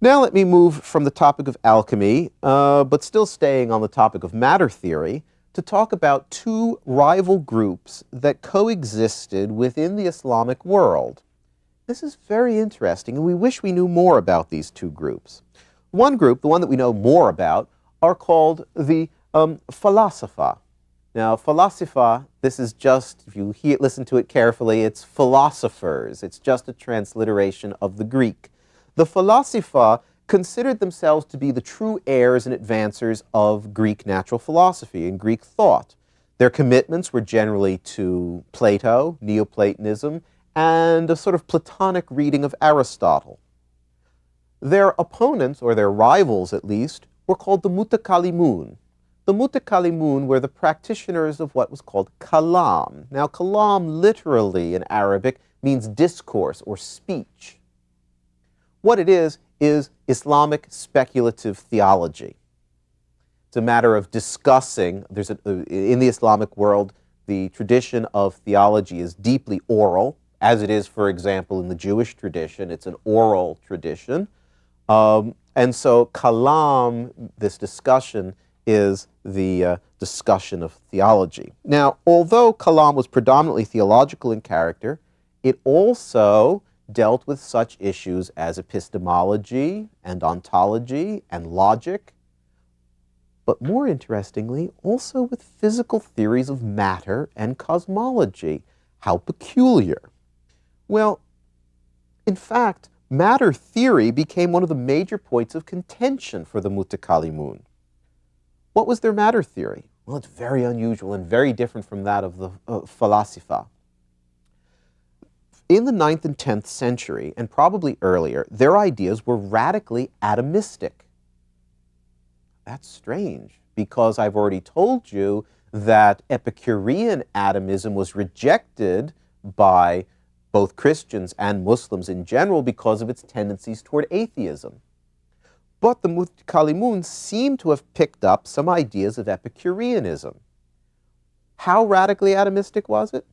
Now let me move from the topic of alchemy, but still staying on the topic of matter theory, to talk about two rival groups that coexisted within the Islamic world. This is very interesting, and we wish we knew more about these two groups. One group, the one that we know more about, are called the Falasifa. Now, Falasifa, this is just, if you listen to it carefully, it's philosophers. It's just a transliteration of the Greek. The Falasifa considered themselves to be the true heirs and advancers of Greek natural philosophy and Greek thought. Their commitments were generally to Plato, Neoplatonism, and a sort of Platonic reading of Aristotle. Their opponents, or their rivals at least, were called the Mutakallimun. The Mutakallimun were the practitioners of what was called kalam. Now, kalam literally in Arabic means discourse or speech. What it is Islamic speculative theology. It's a matter of discussing. In the Islamic world, the tradition of theology is deeply oral, as it is, for example, in the Jewish tradition. It's an oral tradition. And so kalam, this discussion, is the discussion of theology. Now, although kalam was predominantly theological in character, it also dealt with such issues as epistemology and ontology and logic, but more interestingly, also with physical theories of matter and cosmology. How peculiar. Well, in fact, matter theory became one of the major points of contention for the Mutakallimun. What was their matter theory? Well, it's very unusual and very different from that of the Falasifa. In the 9th and 10th century, and probably earlier, their ideas were radically atomistic. That's strange, because I've already told you that Epicurean atomism was rejected by both Christians and Muslims in general because of its tendencies toward atheism. But the Mutakallimun seem to have picked up some ideas of Epicureanism. How radically atomistic was it?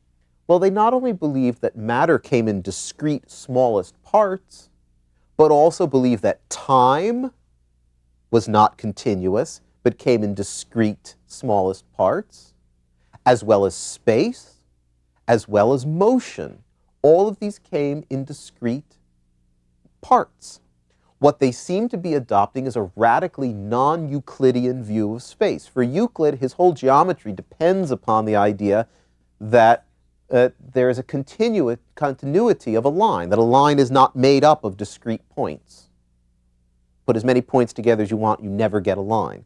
Well, they not only believed that matter came in discrete, smallest parts, but also believed that time was not continuous, but came in discrete, smallest parts, as well as space, as well as motion. All of these came in discrete parts. What they seem to be adopting is a radically non-Euclidean view of space. For Euclid, his whole geometry depends upon the idea that there is a continuity of a line, that a line is not made up of discrete points. Put as many points together as you want, you never get a line.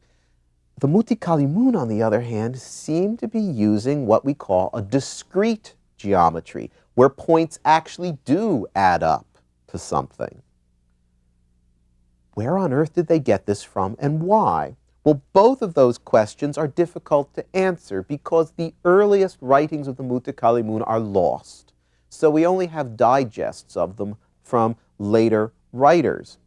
The Mutakallimun, on the other hand, seem to be using what we call a discrete geometry, where points actually do add up to something. Where on earth did they get this from, and why? Well, both of those questions are difficult to answer because the earliest writings of the Mutakallimun are lost. So we only have digests of them from later writers.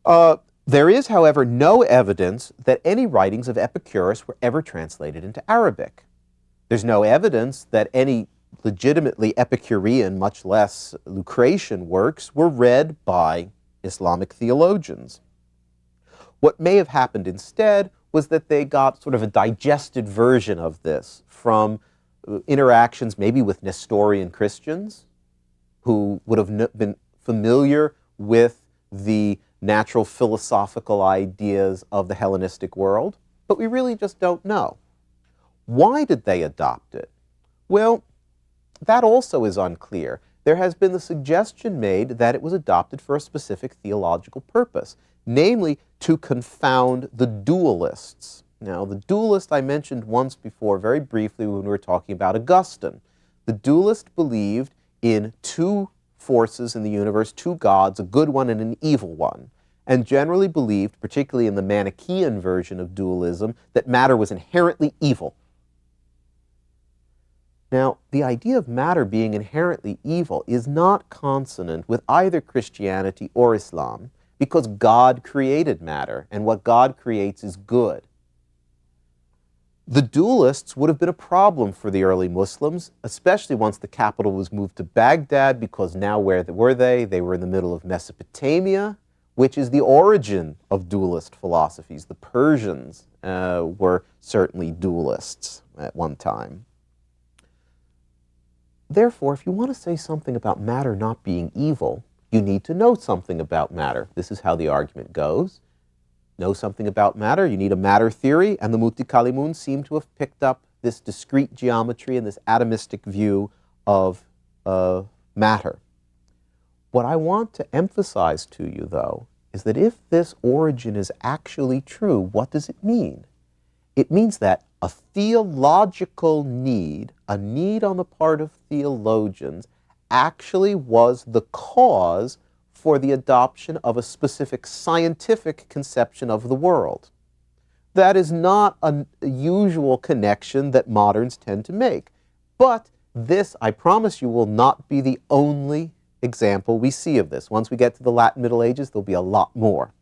There is, however, no evidence that any writings of Epicurus were ever translated into Arabic. There's no evidence that any legitimately Epicurean, much less Lucretian works, were read by Islamic theologians. What may have happened instead was that they got sort of a digested version of this from interactions maybe with Nestorian Christians who would have been familiar with the natural philosophical ideas of the Hellenistic world, but we really just don't know. Why did they adopt it? Well, that also is unclear. There has been the suggestion made that it was adopted for a specific theological purpose, namely to confound the dualists. Now, the dualist I mentioned once before very briefly when we were talking about Augustine. The dualist believed in two forces in the universe, two gods, a good one and an evil one, and generally believed, particularly in the Manichaean version of dualism, that matter was inherently evil. Now, the idea of matter being inherently evil is not consonant with either Christianity or Islam, because God created matter, and what God creates is good. The dualists would have been a problem for the early Muslims, especially once the capital was moved to Baghdad, because now where were they? They were in the middle of Mesopotamia, which is the origin of dualist philosophies. The Persians were certainly dualists at one time. Therefore, if you want to say something about matter not being evil, you need to know something about matter. This is how the argument goes. Know something about matter, you need a matter theory, and the Mutakalimun seem to have picked up this discrete geometry and this atomistic view of matter. What I want to emphasize to you, though, is that if this origin is actually true, what does it mean? It means that a theological need, a need on the part of theologians, actually was the cause for the adoption of a specific scientific conception of the world. That is not a usual connection that moderns tend to make. But this, I promise you, will not be the only example we see of this. Once we get to the Latin Middle Ages, there'll be a lot more.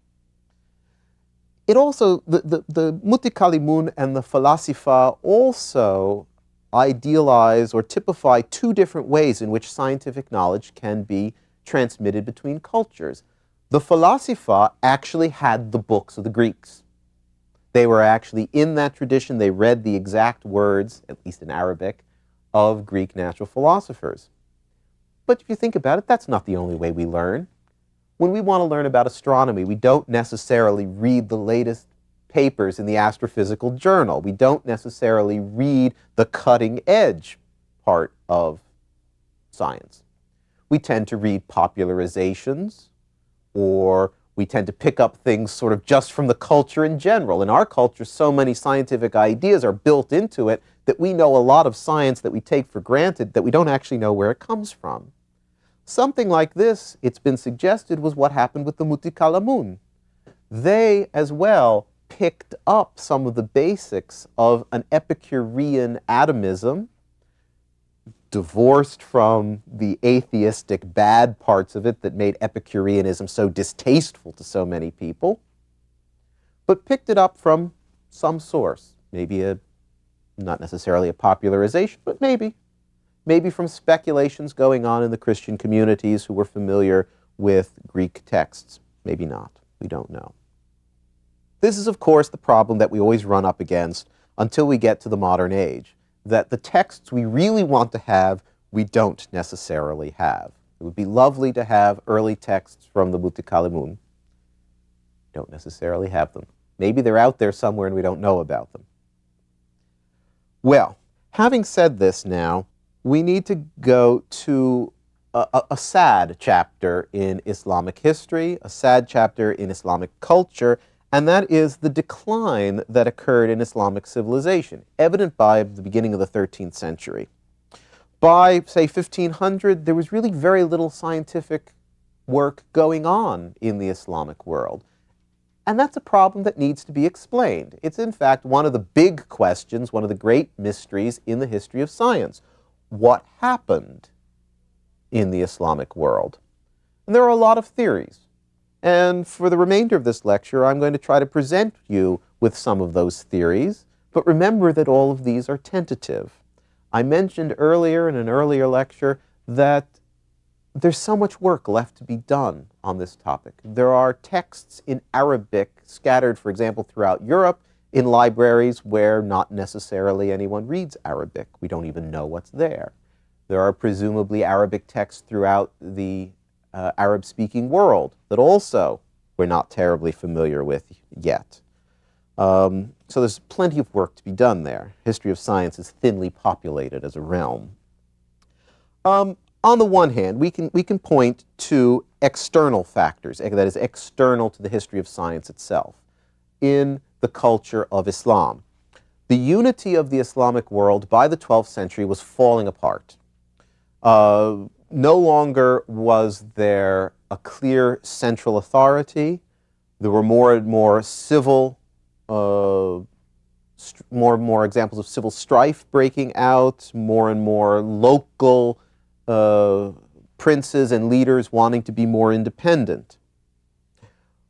It also, the Mutakalimun and the Falasifa also idealize or typify two different ways in which scientific knowledge can be transmitted between cultures. The Falasifa actually had the books of the Greeks. They were actually in that tradition. They read the exact words, at least in Arabic, of Greek natural philosophers. But if you think about it, that's not the only way we learn. When we want to learn about astronomy, we don't necessarily read the latest papers in the Astrophysical Journal. We don't necessarily read the cutting-edge part of science. We tend to read popularizations, or we tend to pick up things sort of just from the culture in general. In our culture, so many scientific ideas are built into it that we know a lot of science that we take for granted that we don't actually know where it comes from. Something like this, it's been suggested, was what happened with the Mutakalamun. They, as well, picked up some of the basics of an Epicurean atomism, divorced from the atheistic bad parts of it that made Epicureanism so distasteful to so many people, but picked it up from some source. Maybe not necessarily a popularization, but maybe from speculations going on in the Christian communities who were familiar with Greek texts. Maybe not. We don't know. This is, of course, the problem that we always run up against until we get to the modern age, that the texts we really want to have, we don't necessarily have. It would be lovely to have early texts from the Mutakalimun. Don't necessarily have them. Maybe they're out there somewhere and we don't know about them. Well, having said this now, we need to go to a sad chapter in Islamic history, a sad chapter in Islamic culture, and that is the decline that occurred in Islamic civilization, evident by the beginning of the 13th century. By, say, 1500, there was really very little scientific work going on in the Islamic world. And that's a problem that needs to be explained. It's, in fact, one of the big questions, one of the great mysteries in the history of science. What happened in the Islamic world? And there are a lot of theories. And for the remainder of this lecture, I'm going to try to present you with some of those theories. But remember that all of these are tentative. I mentioned earlier in an earlier lecture that there's so much work left to be done on this topic. There are texts in Arabic scattered, for example, throughout Europe, in libraries where not necessarily anyone reads Arabic. We don't even know what's there. There are presumably Arabic texts throughout the Arab-speaking world that also we're not terribly familiar with yet. So there's plenty of work to be done there. History of science is thinly populated as a realm. On the one hand, we can point to external factors, that is, external to the history of science itself, in the culture of Islam. The unity of the Islamic world by the 12th century was falling apart. No longer was there a clear central authority. There were more and more civil, more and more examples of civil strife breaking out, more and more local princes and leaders wanting to be more independent.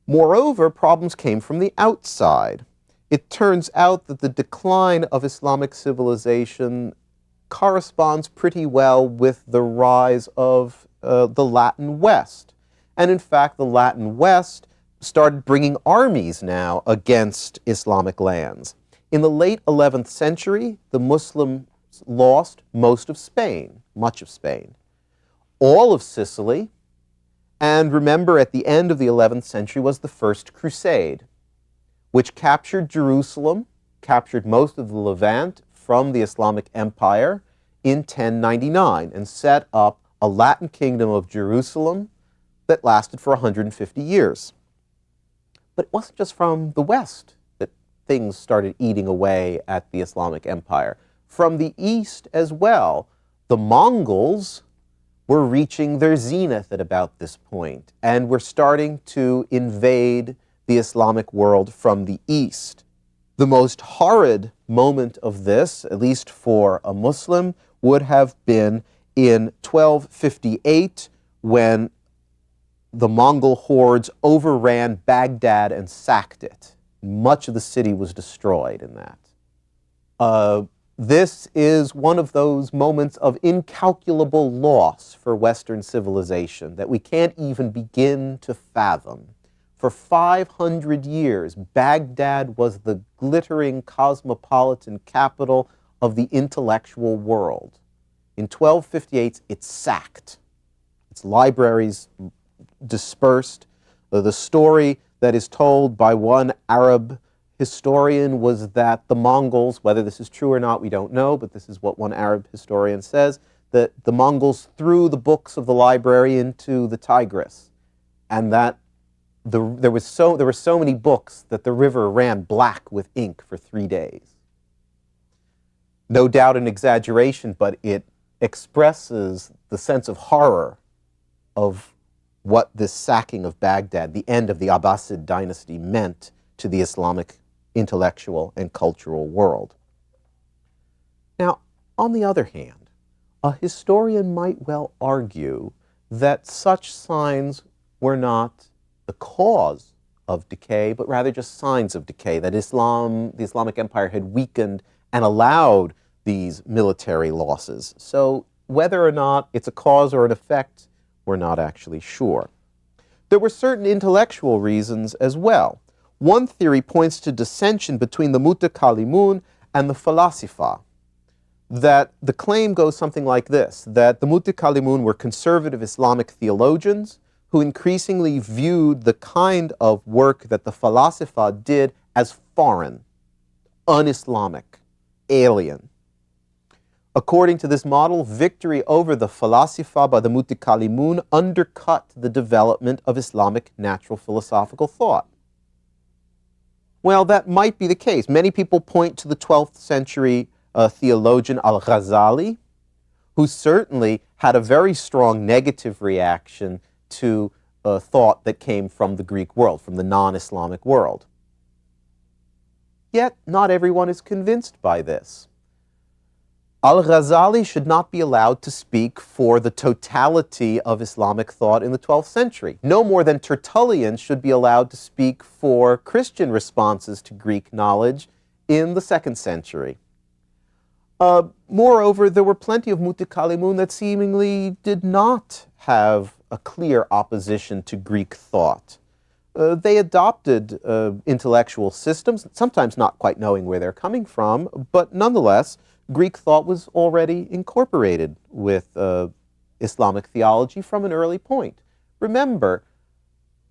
Moreover, problems came from the outside. It turns out that the decline of Islamic civilization corresponds pretty well with the rise of the Latin West. And in fact, the Latin West started bringing armies now against Islamic lands. In the late 11th century, the Muslims lost most of Spain, much of Spain, all of Sicily, and remember at the end of the 11th century was the First Crusade, which captured Jerusalem, captured most of the Levant from the Islamic Empire in 1099 and set up a Latin kingdom of Jerusalem that lasted for 150 years. But it wasn't just from the West that things started eating away at the Islamic Empire. From the East as well, the Mongols were reaching their zenith at about this point and were starting to invade the Islamic world from the East. The most horrid moment of this, at least for a Muslim, would have been in 1258 when the Mongol hordes overran Baghdad and sacked it. Much of the city was destroyed in that. This is one of those moments of incalculable loss for Western civilization that we can't even begin to fathom. For 500 years, Baghdad was the glittering cosmopolitan capital of the intellectual world. In 1258, it's sacked. Its libraries dispersed. The story that is told by one Arab historian was that the Mongols, whether this is true or not, we don't know, but this is what one Arab historian says, that the Mongols threw the books of the library into the Tigris, and that there were so many books that the river ran black with ink for 3 days. No doubt an exaggeration, but it expresses the sense of horror of what this sacking of Baghdad, the end of the Abbasid dynasty, meant to the Islamic intellectual and cultural world. Now, on the other hand, a historian might well argue that such signs were not the cause of decay, but rather just signs of decay, that the Islamic Empire had weakened and allowed these military losses. So whether or not it's a cause or an effect, we're not actually sure. There were certain intellectual reasons as well. One theory points to dissension between the Mutakallimun and the Falasifa. That the claim goes something like this, that the Mutakallimun were conservative Islamic theologians who increasingly viewed the kind of work that the Falasifa did as foreign, un-Islamic, alien. According to this model, victory over the Falasifa by the Mutakallimun undercut the development of Islamic natural philosophical thought. Well, that might be the case. Many people point to the 12th century theologian Al-Ghazali, who certainly had a very strong negative reaction to thought that came from the Greek world, from the non-Islamic world. Yet, not everyone is convinced by this. Al-Ghazali should not be allowed to speak for the totality of Islamic thought in the 12th century. No more than Tertullian should be allowed to speak for Christian responses to Greek knowledge in the 2nd century. Moreover, there were plenty of Mutakallimun that seemingly did not have a clear opposition to Greek thought. They adopted intellectual systems, sometimes not quite knowing where they're coming from, but nonetheless, Greek thought was already incorporated with Islamic theology from an early point. Remember,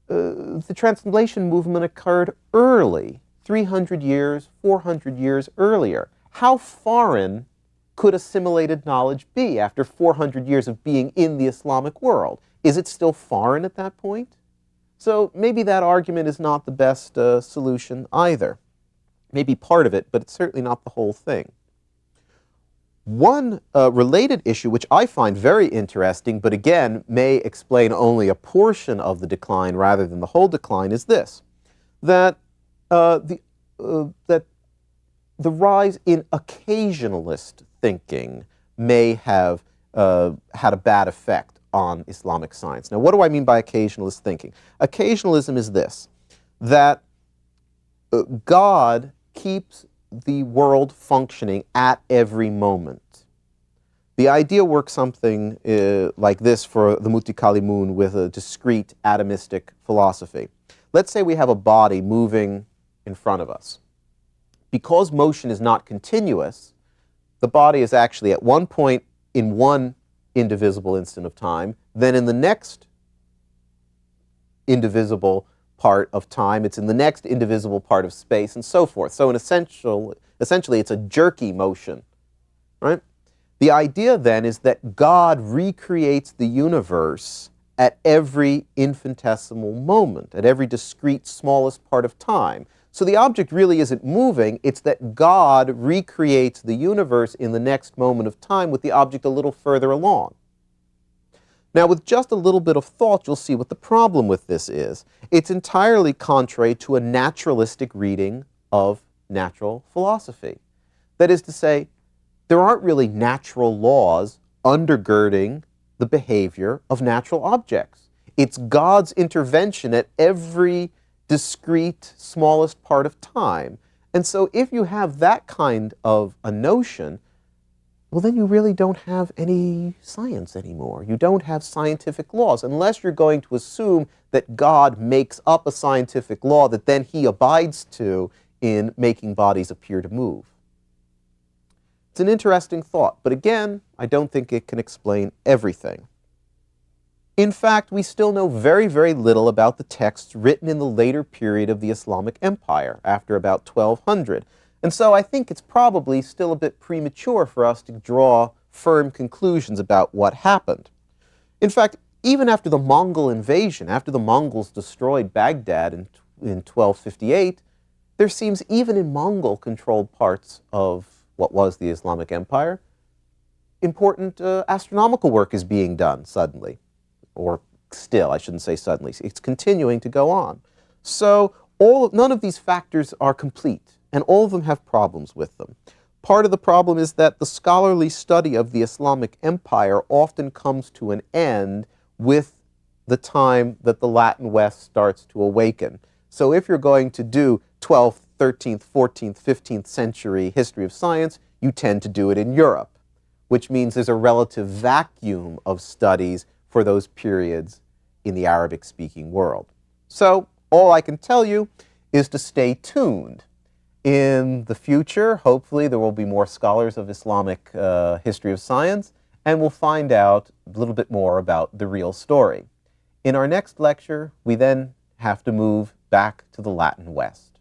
the translation movement occurred early, 300 years, 400 years earlier. How foreign could assimilated knowledge be after 400 years of being in the Islamic world? Is it still foreign at that point? So maybe that argument is not the best solution either. Maybe part of it, but it's certainly not the whole thing. One related issue, which I find very interesting, but again may explain only a portion of the decline rather than the whole decline, is this: that the rise in occasionalist thinking may have had a bad effect on Islamic science. Now, what do I mean by occasionalist thinking? Occasionalism is this: that God keeps the world functioning at every moment. The idea works something like this for the Mutakallimun with a discrete atomistic philosophy. Let's say we have a body moving in front of us. Because motion is not continuous, the body is actually at one point in one indivisible instant of time, then in the next indivisible part of time, it's in the next indivisible part of space, and so forth. So essentially, it's a jerky motion, right? The idea then is that God recreates the universe at every infinitesimal moment, at every discrete smallest part of time. So the object really isn't moving, it's that God recreates the universe in the next moment of time with the object a little further along. Now, with just a little bit of thought, you'll see what the problem with this is. It's entirely contrary to a naturalistic reading of natural philosophy. That is to say, there aren't really natural laws undergirding the behavior of natural objects. It's God's intervention at every discrete, smallest part of time. And so if you have that kind of a notion, well, then you really don't have any science anymore. You don't have scientific laws, unless you're going to assume that God makes up a scientific law that then he abides to in making bodies appear to move. It's an interesting thought, but again, I don't think it can explain everything. In fact, we still know very, very little about the texts written in the later period of the Islamic Empire, after about 1200. And so I think it's probably still a bit premature for us to draw firm conclusions about what happened. In fact, even after the Mongol invasion, after the Mongols destroyed Baghdad in 1258, there seems, even in Mongol-controlled parts of what was the Islamic Empire, important astronomical work is being done suddenly. Or still, I shouldn't say suddenly. It's continuing to go on. So none of these factors are complete, and all of them have problems with them. Part of the problem is that the scholarly study of the Islamic Empire often comes to an end with the time that the Latin West starts to awaken. So if you're going to do 12th, 13th, 14th, 15th century history of science, you tend to do it in Europe, which means there's a relative vacuum of studies for those periods in the Arabic-speaking world. So all I can tell you is to stay tuned. In the future, hopefully, there will be more scholars of Islamic history of science, and we'll find out a little bit more about the real story. In our next lecture, we then have to move back to the Latin West.